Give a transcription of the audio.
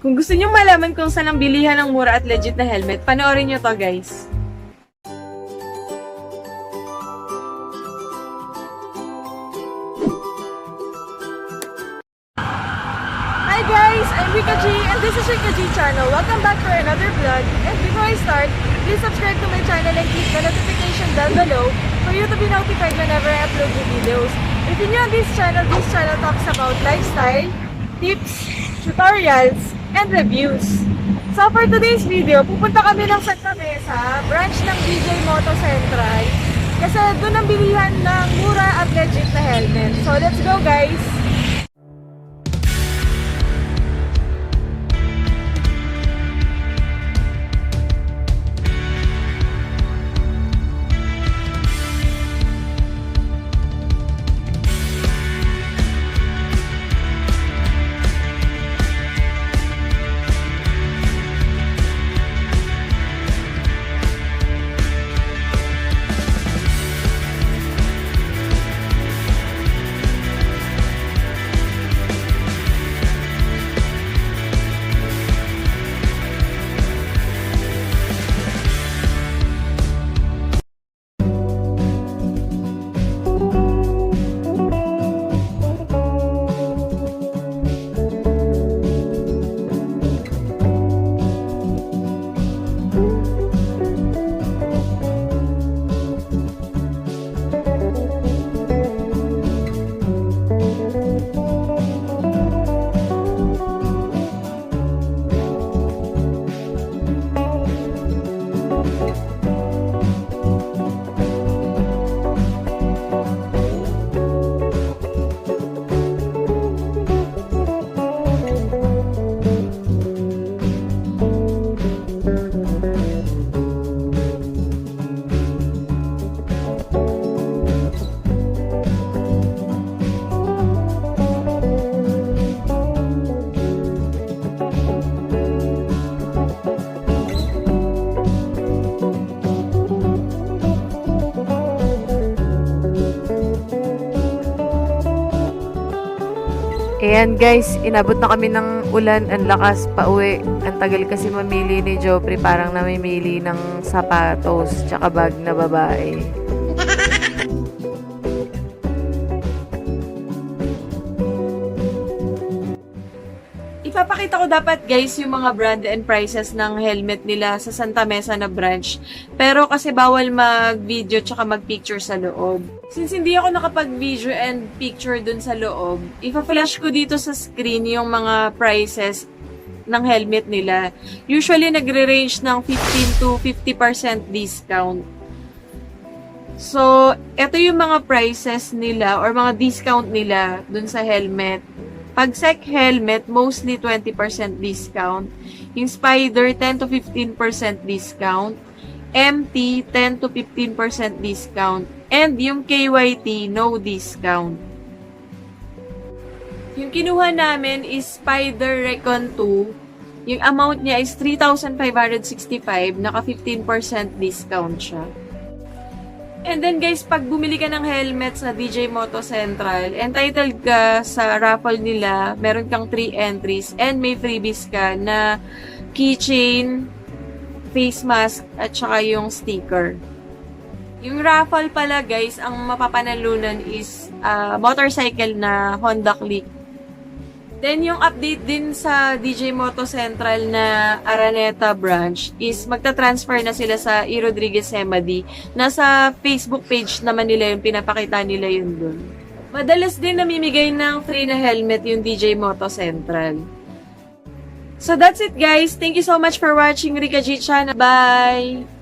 Kung gusto nyo malaman kung saan ang bilihan ng mura at legit na helmet, panoorin nyo to guys. Hi guys! I'm Rica G and this is Rica G channel. Welcome back for another vlog. And before I start, please subscribe to my channel and click the notification down below for you to be notified whenever I upload new videos. If you're new on this channel talks about lifestyle, tips, tutorials, and reviews. So for today's video, pupunta kami ng Santa Mesa, branch ng DJ Moto Central. Kasi doon ang bilihan ng mura at legit na helmet. So let's go guys! Ayan guys, inabot na kami ng ulan, ang lakas pa uwi. Ang tagal kasi mamili ni Jopri, parang namimili ng sapatos tsaka bag na babae. Ipapakita ko dapat guys yung mga brand and prices ng helmet nila sa Santa Mesa na branch. Pero kasi bawal mag-video tsaka mag-picture sa loob. Since hindi ako nakapag-video and picture dun sa loob, ipa-flash ko dito sa screen yung mga prices ng helmet nila. Usually nagre-range ng 15 to 50% discount. So, ito yung mga prices nila or mga discount nila dun sa helmet. Pag sec helmet, mostly 20% discount. Yung Spider, 10 to 15% discount. MT, 10 to 15% discount. And yung KYT, no discount. Yung kinuha namin is Spider Recon 2. Yung amount niya is 3,565. Naka 15% discount siya. And then guys, pag bumili ka ng helmet sa DJ Moto Central, entitled ka sa raffle nila, meron kang 3 entries, and may freebies ka na keychain, face mask, at saka yung sticker. Yung raffle pala guys, ang mapapanalunan is motorcycle na Honda Click. Then, yung update din sa DJ Moto Central na Araneta branch is magta-transfer na sila sa E. Rodriguez Hemadi. Nasa Facebook page naman nila yung pinapakita nila yun dun. Madalas din namimigay ng free na helmet yung DJ Moto Central. So, that's it guys. Thank you so much for watching Rica G channel. Bye!